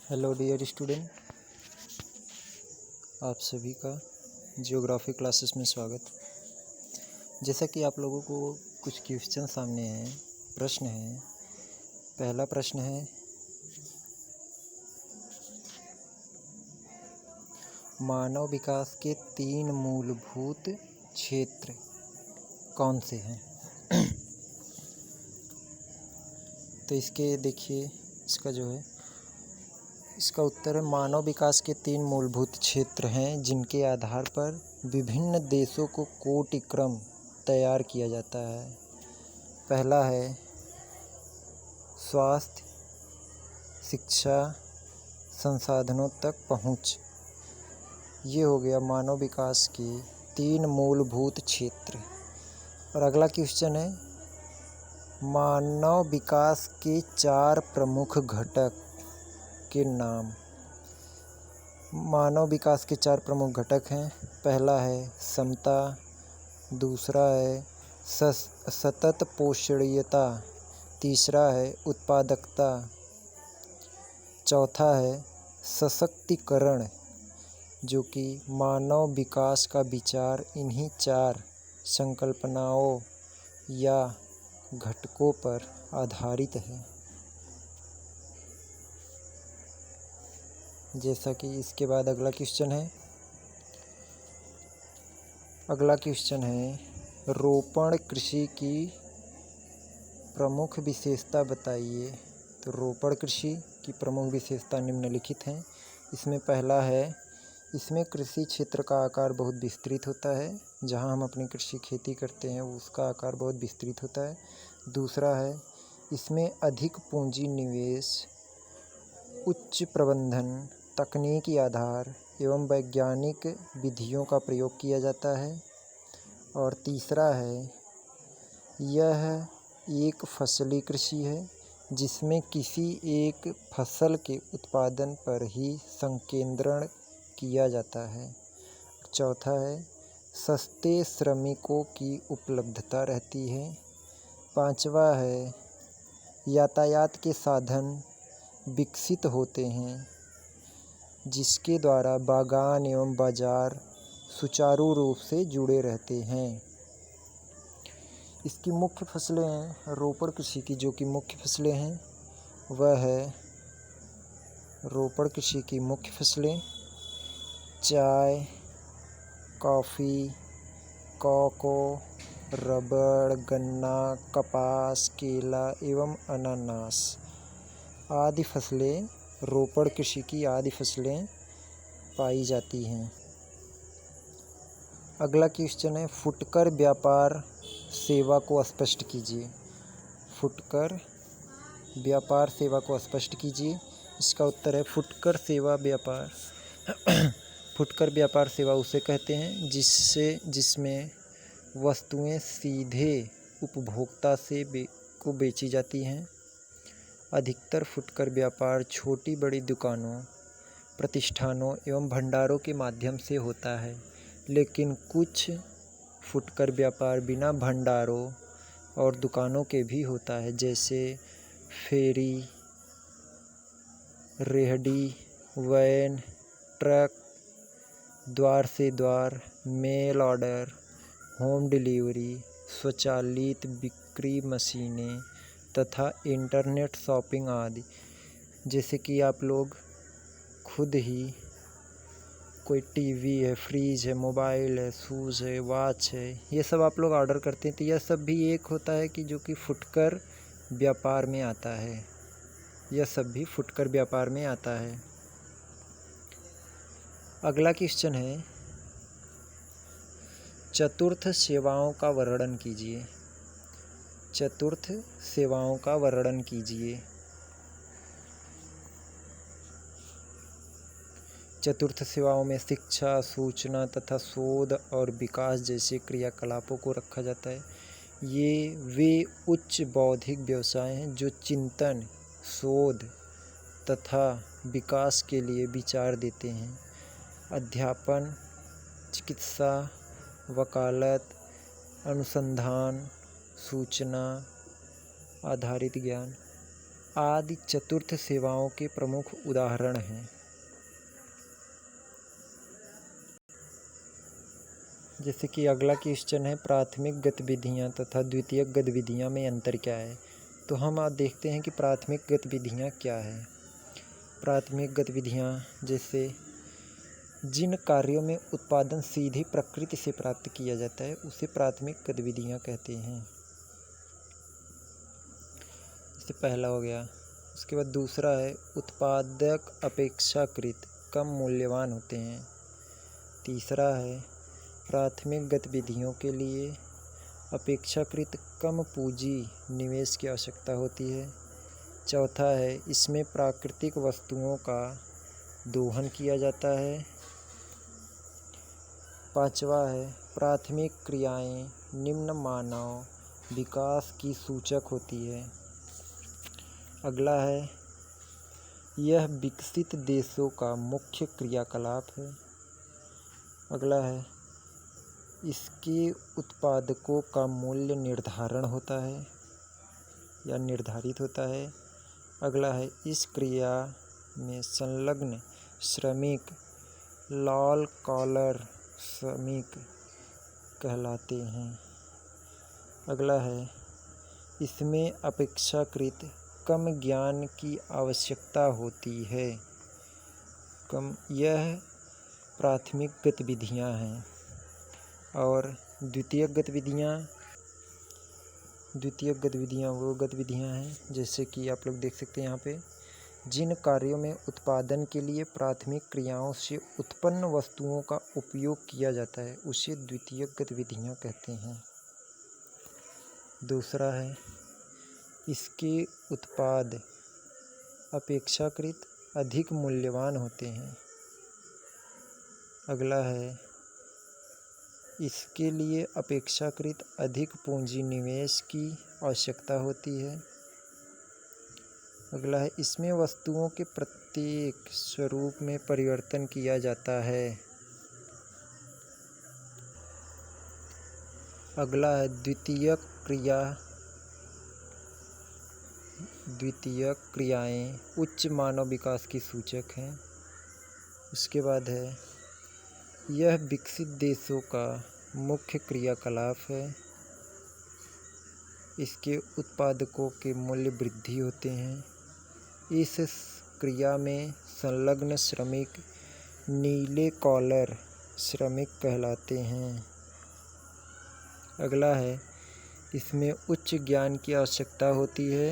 Hello dear student, आप सभी का ज्योग्राफी क्लासेस में स्वागत। जैसा कि आप लोगों को कुछ क्वेश्चन सामने हैं, प्रश्न हैं। पहला प्रश्न है, मानव विकास के 3 मूलभूत क्षेत्र कौन से हैं? तो इसके देखिए, इसका उत्तर है मानव विकास के 3 मूलभूत क्षेत्र हैं जिनके आधार पर विभिन्न देशों को कोटिक्रम तैयार किया जाता है। पहला है स्वास्थ्य, शिक्षा, संसाधनों तक पहुंच। ये हो गया मानव विकास के 3 मूलभूत क्षेत्र। और अगला क्वेश्चन है, मानव विकास के 4 प्रमुख घटक के नाम। मानव विकास के 4 प्रमुख घटक हैं। पहला है समता, दूसरा है सतत पोषणीयता, तीसरा है उत्पादकता, चौथा है सशक्तिकरण, जो कि मानव विकास का विचार इन्हीं 4 संकल्पनाओं या घटकों पर आधारित है। जैसा कि इसके बाद अगला क्वेश्चन है, रोपण कृषि की प्रमुख विशेषता बताइए। तो रोपण कृषि की प्रमुख विशेषता निम्नलिखित हैं। इसमें पहला है, इसमें कृषि क्षेत्र का आकार बहुत विस्तृत होता है। जहां हम अपनी कृषि खेती करते हैं उसका आकार बहुत विस्तृत होता है। दूसरा है, इसमें अधिक पूंजी निवेश, उच्च प्रबंधन, तकनीकी आधार एवं वैज्ञानिक विधियों का प्रयोग किया जाता है। और तीसरा है, यह एक फसली कृषि है जिसमें किसी एक फसल के उत्पादन पर ही संकेंद्रण किया जाता है। चौथा है, सस्ते श्रमिकों की उपलब्धता रहती है। पांचवा है, यातायात के साधन विकसित होते हैं जिसके द्वारा बागान एवं बाजार सुचारू रूप से जुड़े रहते हैं। इसकी मुख्य फसलें हैं, रोपण कृषि की जो कि मुख्य फसलें हैं वह है, रोपण कृषि की मुख्य फसलें चाय, कॉफ़ी, कोको, रबड़, गन्ना, कपास, केला एवं अनानास आदि फसलें, रोपण कृषि की आदि फसलें पाई जाती हैं। अगला क्वेश्चन है, फुटकर व्यापार सेवा को स्पष्ट कीजिए। फुटकर व्यापार सेवा को स्पष्ट कीजिए। इसका उत्तर है, फुटकर सेवा व्यापार फुटकर व्यापार सेवा उसे कहते हैं जिसमें वस्तुएं सीधे उपभोक्ता को बेची जाती हैं। अधिकतर फुटकर व्यापार छोटी बड़ी दुकानों, प्रतिष्ठानों एवं भंडारों के माध्यम से होता है, लेकिन कुछ फुटकर व्यापार बिना भंडारों और दुकानों के भी होता है, जैसे फेरी, रेहड़ी, वैन, ट्रक, द्वार से द्वार, मेल ऑर्डर, होम डिलीवरी, स्वचालित बिक्री मशीनें तथा इंटरनेट शॉपिंग आदि। जैसे कि आप लोग खुद ही कोई टीवी है, फ्रिज है, मोबाइल है, शूज़ है, वॉच है, ये सब आप लोग ऑर्डर करते हैं, तो यह सब भी एक होता है कि जो कि फुटकर व्यापार में आता है। यह सब भी फुटकर व्यापार में आता है। अगला क्वेश्चन है, चतुर्थ सेवाओं का वर्णन कीजिए। चतुर्थ सेवाओं का वर्णन कीजिए। चतुर्थ सेवाओं में शिक्षा, सूचना तथा शोध और विकास जैसे क्रियाकलापों को रखा जाता है। ये वे उच्च बौद्धिक व्यवसाय हैं जो चिंतन, शोध तथा विकास के लिए विचार देते हैं। अध्यापन, चिकित्सा, वकालत, अनुसंधान, सूचना आधारित ज्ञान आदि चतुर्थ सेवाओं के प्रमुख उदाहरण हैं। जैसे कि अगला क्वेश्चन है, प्राथमिक गतिविधियाँ तथा द्वितीयक गतिविधियाँ में अंतर क्या है। तो हम आज देखते हैं कि प्राथमिक गतिविधियाँ क्या है। प्राथमिक गतिविधियाँ जैसे जिन कार्यों में उत्पादन सीधी प्रकृति से प्राप्त किया जाता है उसे प्राथमिक गतिविधियाँ कहते हैं। इससे पहला हो गया। उसके बाद दूसरा है, उत्पादक अपेक्षाकृत कम मूल्यवान होते हैं। तीसरा है, प्राथमिक गतिविधियों के लिए अपेक्षाकृत कम पूंजी निवेश की आवश्यकता होती है। चौथा है, इसमें प्राकृतिक वस्तुओं का दोहन किया जाता है। पांचवा है, प्राथमिक क्रियाएं निम्न मानव विकास की सूचक होती है। अगला है, यह विकसित देशों का मुख्य क्रियाकलाप है। अगला है, इसके उत्पादकों का मूल्य निर्धारण होता है या निर्धारित होता है। अगला है, इस क्रिया में संलग्न श्रमिक लाल कॉलर श्रमिक कहलाते हैं। अगला है, इसमें अपेक्षाकृत कम ज्ञान की आवश्यकता होती है। यह प्राथमिक गतिविधियां हैं। और द्वितीयक गतिविधियां वो गतिविधियां हैं जैसे कि आप लोग देख सकते हैं यहाँ पे, जिन कार्यों में उत्पादन के लिए प्राथमिक क्रियाओं से उत्पन्न वस्तुओं का उपयोग किया जाता है उसे द्वितीयक गतिविधियां कहते हैं। दूसरा है, इसके उत्पाद अपेक्षाकृत अधिक मूल्यवान होते हैं। अगला है, इसके लिए अपेक्षाकृत अधिक पूंजी निवेश की आवश्यकता होती है। अगला है, इसमें वस्तुओं के प्रत्येक स्वरूप में परिवर्तन किया जाता है। अगला है, द्वितीयक क्रियाएं उच्च मानव विकास की सूचक हैं। उसके बाद है, यह विकसित देशों का मुख्य क्रियाकलाप है। इसके उत्पादकों के मूल्य वृद्धि होते हैं। इस क्रिया में संलग्न श्रमिक नीले कॉलर श्रमिक कहलाते हैं। अगला है, इसमें उच्च ज्ञान की आवश्यकता होती है।